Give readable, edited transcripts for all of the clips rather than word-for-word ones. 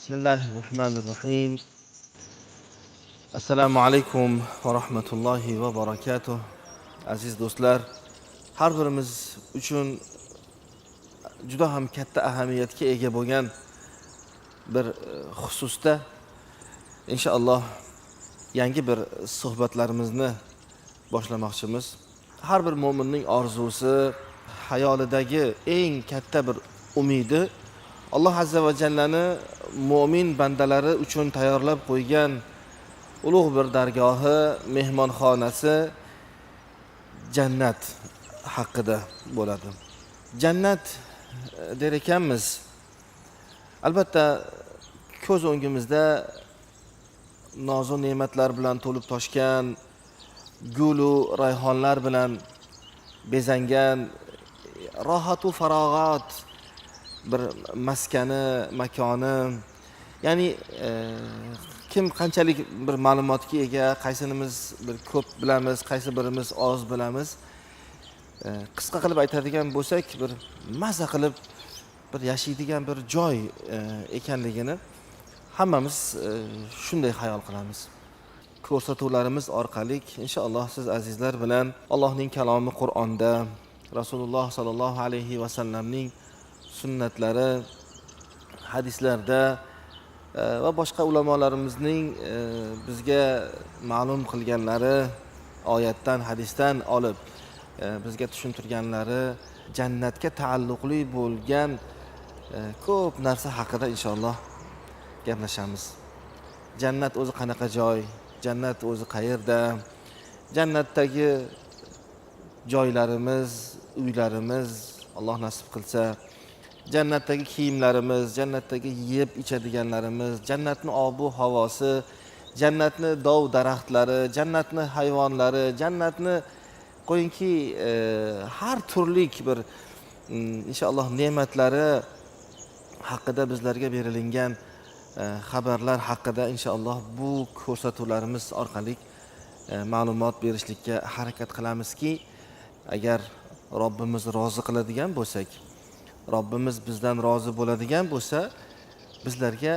Bismillahirrahmanirrahim. Assalomu alaykum va rahmatullohi va barakatuh. Aziz do'stlar, har birimiz uchun juda ham katta ahamiyatga ega bo'lgan bir xususda inshaalloh yangi bir suhbatlarimizni boshlamoqchimiz. Har bir mo'minning orzusi, hayolidagi eng katta bir umidi Alloh azza va jallani mo'min bandalari uchun tayyorlab qo'ygan ulug' bir dargohi, mehmonxonasi jannat haqida bo'ladi. Jannat der ekanmiz. Albatta ko'z o'ngimizda nozu ne'matlar bilan to'lib toshgan, gulu rayhonlar bilan bezangan, rohat va farog'at bir maskani, makoni, ya'ni kim qanchalik bir ma'lumotga ega, qaysinimiz bir ko'p bilamiz, qaysi birimiz oz bilamiz. Qisqa qilib aytadigan bo'lsak, bir maza qilib bir yashaydigan bir joy ekanligini hammamiz shunday xayol qilamiz. Ko'rsatuvlarimiz orqali inshaalloh siz azizlar bilan Allohning kalomi Qur'onda, Rasululloh sallallohu alayhi va sallamning sunnatlari, hadislarda va boshqa ulamolarimizning bizga ma'lum qilganlari, oyatdan, hadisdan olib bizga tushuntirganlari, jannatga taalluqli bo'lgan ko'p narsa haqida inshaalloh gaplashamiz. Jannat o'zi qanaqa joy? Jannat o'zi qayerda? Jannatdagi joylarimiz, uylarimiz, Alloh nasib qilsa, jannatdagi kiyimlarimiz, jannatdagi yeb ichadiganlarimiz, jannatning obu havosi, jannatni dov daraxtlari, jannatni hayvonlari, jannatni qo'yingki har turlik bir inshaalloh ne'matlari haqida bizlarga berilingan xabarlar haqida inshaalloh bu ko'rsatuvlarimiz orqali ma'lumot berishlikka harakat qilamizki, agar Robbimiz rozi qiladigan bo'lsak, Robbimiz bizdan rozi bo'ladigan bo'lsa, bizlarga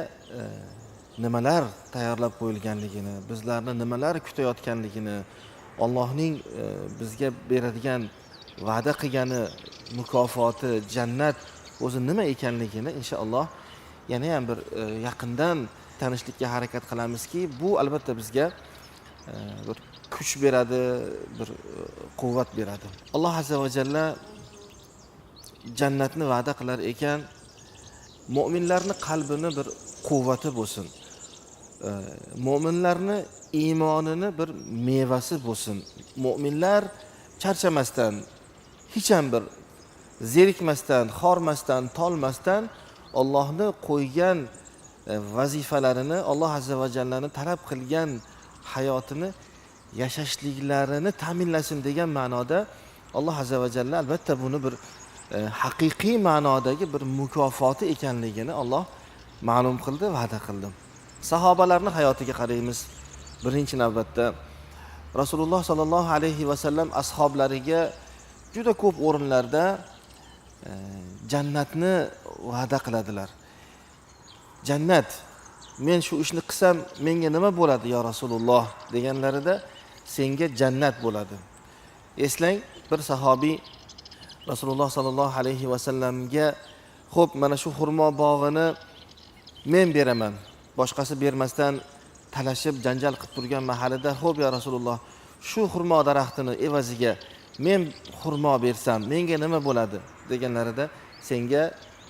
nimalar tayyorlab qo'yilganligini, bizlarni nimalar kutayotganligini, Allohning bizga beradigan va'da qilgani mukofoti, jannat o'zi nima ekanligini inshaalloh yana ham bir yaqindan tanishlikka harakat qilamizki, bu albatta bizga bir kuch beradi, bir quvvat beradi. Alloh azza va jalla jannatni va'da qilar ekan, mu'minlarning qalbini bir quvvati bo'lsin. Mu'minlarning iymonini bir mevasi bo'lsin. Mu'minlar charchamasdan, hech ham bir zerikmasdan, xormasdan, tolmasdan Allohning qo'ygan vazifalarini, Alloh azza va jallani talab qilgan hayotini yashashliklarini ta'minlasin degan ma'noda Alloh azza va jalla albatta buni bir haqiqiy ma'nodagi bir mukofoti ekanligini Alloh ma'lum qildi, va'da qildi. Sahobalarning hayotiga qaraymiz. Birinchi navbatda Rasululloh sallallohu alayhi va sallam ashablariga juda ko'p o'rinlarda jannatni va'da qiladilar. Jannat, men shu ishni qilsam menga nima bo'ladi ya Rasululloh deganlarida, senga jannat bo'ladi. Eslang, bir sahobiy Rasululloh sallallohu alayhi va sallamga, "Xo'p, mana shu xurmo bog'ini men beraman." Boshqasi bermasdan talashib, janjal qilib turgan mahalida, "Xo'p ya Rasululloh, shu xurmo daraxtini evaziga men xurmo bersam, menga nima bo'ladi?" deganlarida, "Senga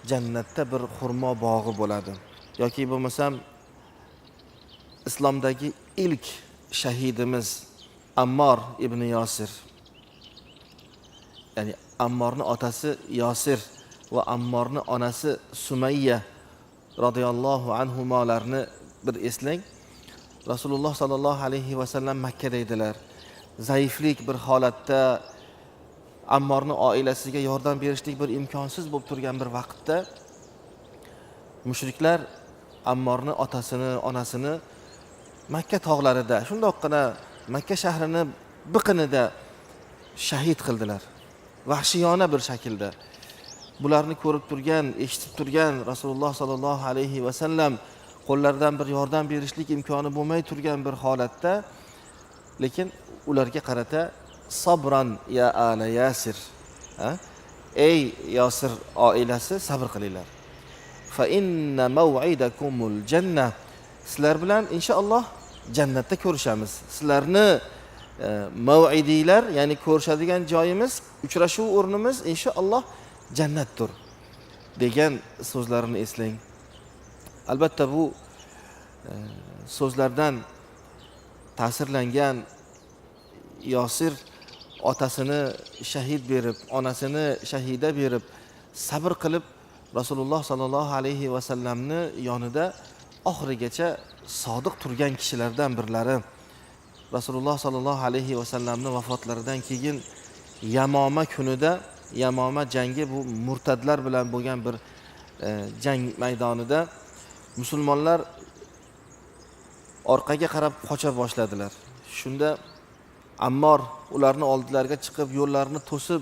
jannatda bir xurmo bog'i bo'ladi." Yoki bo'lmasam islomdagi ilk shahidimiz Ammor ibn Yosir, ya'ni Ammorning otasi Yosir va Ammorning onasi Sumayya radhiyallohu anhumolarni bir eslang. Rasululloh sallallohu alayhi va sallam Makka deydilar. Zaiflik bir holatda Ammorning oilasiga yordam berishlik bir imkonsiz bo'lib turgan bir vaqtda mushriklar Ammorning otasini, onasini Makka tog'larida, shundoqqina Makka shahrini biqinida shahid qildilar. Vahshiyona bir shaklda. Bularni ko'rib turgan, eshitib turgan Rasululloh sallallohu alayhi va sallam qo'llaridan bir yordam berishlik imkoni bo'lmay turgan bir holatda, lekin ularga qarata sabran ya ala Yasir. Ey Yasir oilasi, sabr qilinglar. Fa inna maw'idakumul jannah. Sizlar bilan inshaalloh jannatda ko'rishamiz. Sizlarni mav'idiylar, ya'ni ko'rishadigan joyimiz, uchrashuv o'rnimiz inshaalloh jannatdir degan so'zlarini eslang. Albatta bu so'zlardan ta'sirlangan Yosir otasini shahid berib, onasini shahida berib, sabr qilib Rasululloh sallallohu alayhi va sallamni yonida oxirigacha sodiq turgan kishilardan birlari. Rasululloh sallallohu alayhi va sallamni vafotlaridan keyin Yamoma kunida, Yamoma jangi bu murtadlar bilan bo'lgan bir jang maydonida musulmonlar orqaga qarab qocha boshladilar. Shunda Ammor ularni oldilariga chiqib, yo'llarini to'sib,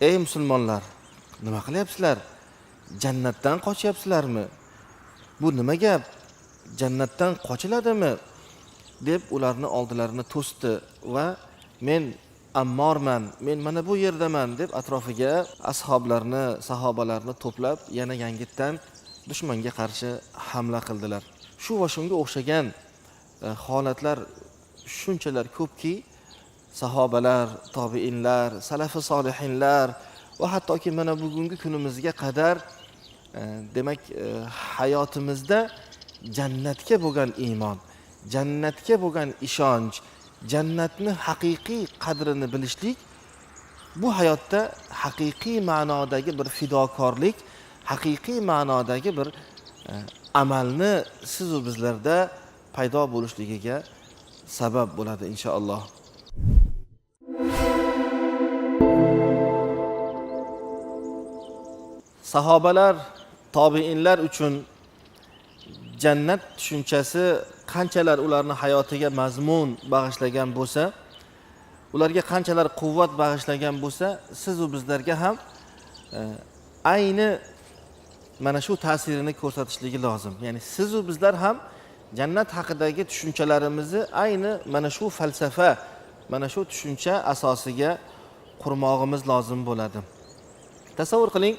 ey musulmonlar, nima qilyapsizlar? Jannatdan qochyapsizlarmi? Bu nima gap? Jannatdan qochiladimi? deb ularni oldilarini to'sdi va men Ammorman, men mana bu yerdaman deb atrofiga ashoblarni, sahobalarni to'plab yana yangitdan dushmanga qarshi hamla qildilar. Shu va shunga o'xshagan holatlar shunchalar ko'pki, sahobalar, tobiinlar, salafi solihinlar va hattoki mana bugungi kunimizga qadar demak hayotimizda jannatga bo'lgan iymon, jannatga bo'lgan ishonch, jannatni haqiqiy qadrini bilishlik, bu hayotda haqiqiy ma'nodagi bir fidokorlik, haqiqiy ma'nodagi bir amalni siz va bizlarda paydo bo'lishligiga sabab bo'ladi inshaalloh. Sahobalar, tobiinlar uchun jannat tushunchasi qanchalar ularni hayotiga mazmun bag'ishlagan bo'lsa, ularga qanchalar quvvat bag'ishlagan bo'lsa, siz va bizlarga ham ayni mana shu ta'sirini ko'rsatishligi lozim. Ya'ni siz va bizlar ham jannat haqidagi tushunchalarimizni ayni mana shu falsafa, mana shu tushuncha asosiga qurmog'imiz lozim bo'ladi. Tasavvur qiling,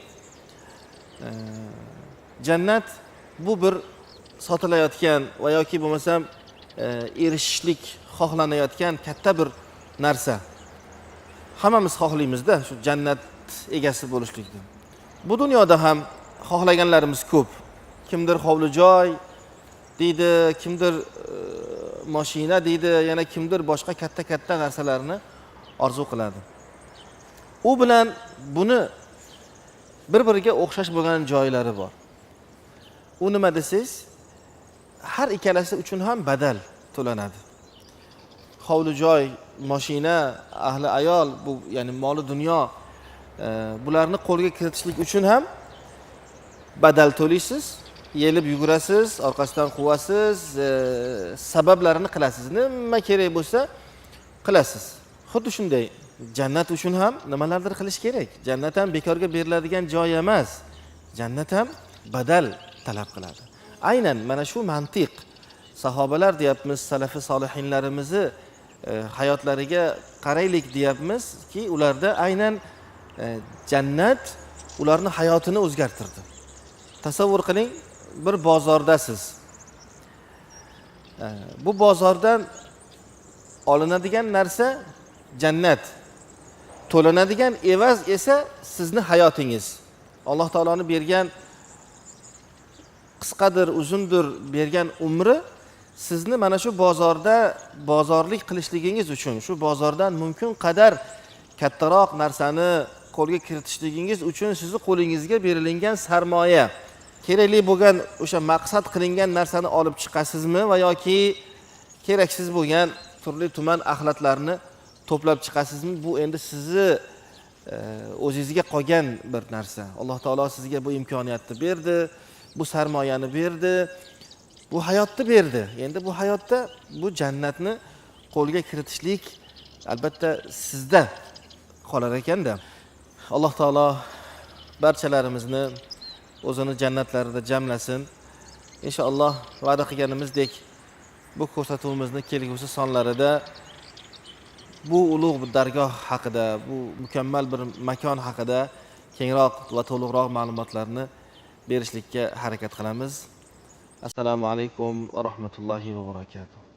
jannat bu bir sotilayotgan va yoki bo'lmasam erishishlik xohlanayotgan katta bir narsa. Hammamiz xohlaymizda shu jannat egasi bo'lishlikni. Bu dunyoda ham xohlaganlarimiz ko'p. Kimdir hovli-joy deydi, kimdir mashina deydi, yana kimdir boshqa katta-katta narsalarni orzu qiladi. U bilan buni bir-biriga o'xshash bo'lgan joylari bor. U nima desangiz, har ikkalasi uchun ham badal to'lanadi. Hovli-joy, mashina, ahli ayol, bu ya'ni moli dunyo, bularni qo'lga kiritishlik uchun ham badal to'laysiz, yelib yugurasiz, orqasidan quvasiz, sabablarini qilasiz. Nima kerak bo'lsa qilasiz. Xuddi shunday jannat uchun ham nimalardir qilish kerak. Jannat ham bekorga beriladigan joy emas. Jannat ham badal talab qiladi. Aynan mana shu mantiq sahobalar deyapmiz, salafi solihinlarimizni hayotlariga qaraylik deyapmizki, ularda aynan jannat ularni hayotini o'zgartirdi. Tasavvur qiling, bir bozordasiz. Bu bozordan olinadigan narsa jannat. To'lanadigan evaz esa sizni hayotingiz. Alloh taoloning bergan qisqadir, uzundir bergan umri sizni mana shu bozorda bozorlik qilishligingiz uchun, shu bozordan mumkin qadar kattaroq narsani qo'lga kiritishligingiz uchun sizni qo'lingizga berilgan sarmoya, kerakli bo'lgan o'sha maqsad qilingan narsani olib chiqasizmi va yoki keraksiz bo'lgan turli tuman axlatlarni to'plab chiqasizmi? Bu endi sizni o'zingizga qolgan bir narsa. Alloh taolo sizga bu imkoniyatni berdi, bu sarmoyani berdi, bu hayotni berdi. Endi bu hayotda bu jannatni qo'lga kiritishlik albatta sizda qolar ekanda. Alloh taolo barchalarimizni o'zini jannatlarida jamlasin. Inshaalloh va'da qilganimizdek bu ko'rsatuvimizni kelgusi sonlarida bu ulug' bir dargoh haqida, bu mukammal bir makon haqida kengroq va to'liqroq ma'lumotlarni berishlikka harakat qilamiz. Assalomu alaykum va rahmatullohi va barakatuh.